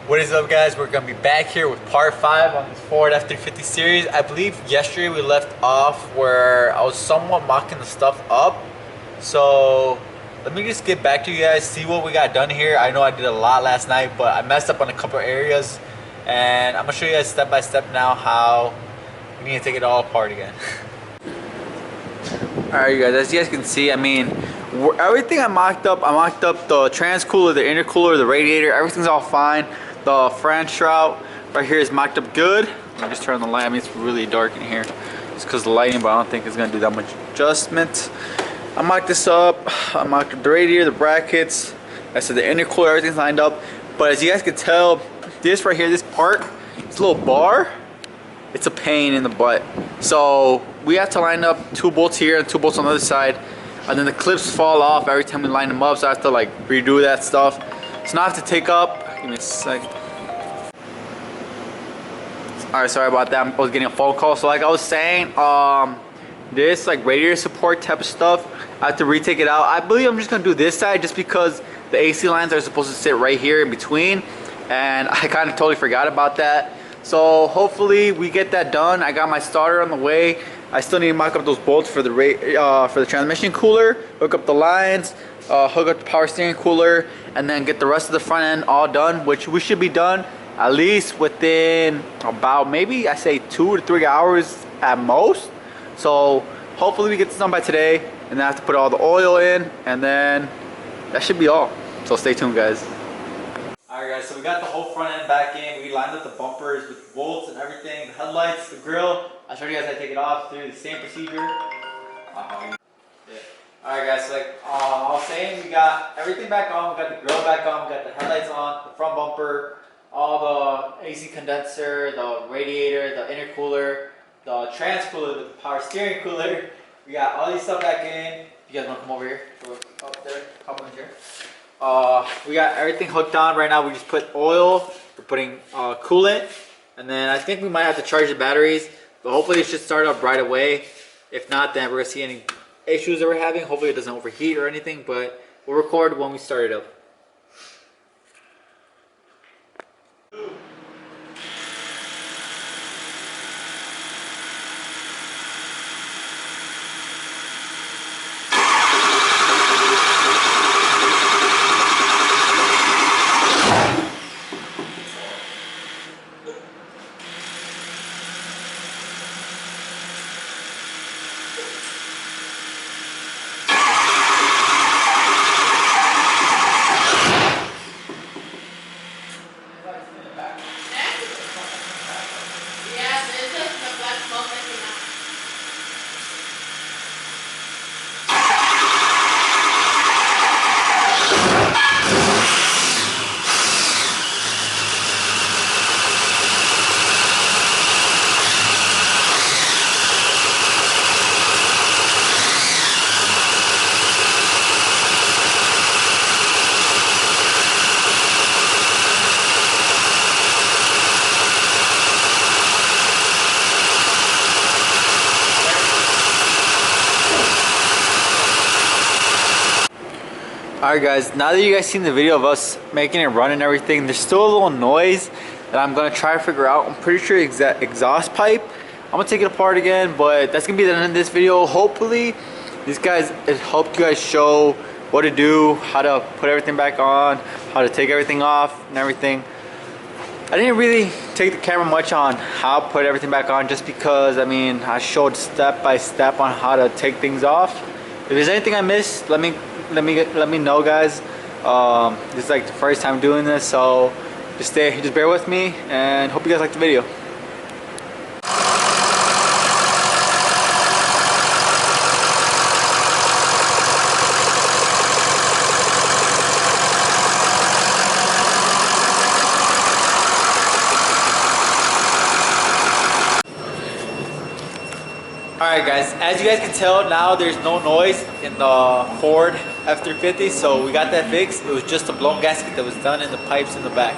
What is up, guys? We're gonna be back here with part 5 on this Ford F-350 series. I believe yesterday we left off where I was somewhat mocking the stuff up. So let me just get back to you guys, see what we got done here. I know I did a lot last night, but I messed up on a couple areas, and I'm gonna show you guys step by step now how we need to take it all apart again. Alright, you guys, as you guys can see, I mean, everything I mocked up the trans cooler, the intercooler, the radiator, everything's all fine. The fan shroud right here is mocked up good. Let me just turn on the light. I mean, it's really dark in here. It's because of the lighting, but I don't think it's gonna do that much adjustment. I mocked this up. I mocked up the radiator, the brackets. I said the intercooler, everything's lined up. But as you guys can tell, this right here, this part, this little bar, it's a pain in the butt. So we have to line up 2 bolts here and 2 bolts on the other side, and then the clips fall off every time we line them up. So I have to like redo that stuff. So now I have to take up. Give me a second. Alright, sorry about that. I was getting a phone call. So like I was saying, this like radiator support type of stuff, I have to retake it out. I believe I'm just gonna do this side just because the AC lines are supposed to sit right here in between, and I kind of totally forgot about that. So hopefully we get that done. I got my starter on the way. I still need to mock up those bolts for the transmission cooler, hook up the lines, hook up the power steering cooler, and then get the rest of the front end all done, which we should be done at least within about, maybe I say 2 to 3 hours at most. So hopefully we get this done by today, and then I have to put all the oil in, and then that should be all. So stay tuned, guys. Alright guys, so we got the whole front end back in. We lined up the bumpers with bolts and everything, the headlights, the grill. I showed you guys how to take it off through the same procedure. Yeah. Alright guys, so like I was saying, we got everything back on. We got the grill back on, we got the headlights on, the front bumper, all the AC condenser, the radiator, the intercooler, the trans cooler, the power steering cooler. We got all these stuff back in. You guys want to come over here? Up there, hop on here. We got everything hooked on right now. We just put oil, we're putting coolant, and then I think we might have to charge the batteries, but hopefully it should start up right away. If not, then we're gonna see any issues that we're having. Hopefully it doesn't overheat or anything, but we'll record when we start it up. Alright guys, now that you guys seen the video of us making it run and everything, there's still a little noise that I'm going to try to figure out. I'm pretty sure exhaust pipe. I'm going to take it apart again, but that's going to be the end of this video. Hopefully it helped you guys show what to do, how to put everything back on, how to take everything off and everything. I didn't really take the camera much on how to put everything back on, just because I mean I showed step by step on how to take things off. If there's anything I missed, let me know, guys. This is like the first time doing this, so just bear with me, and hope you guys like the video. Alright guys, as you guys can tell now, there's no noise in the Ford F-350, so we got that fixed. It was just a blown gasket that was done in the pipes in the back.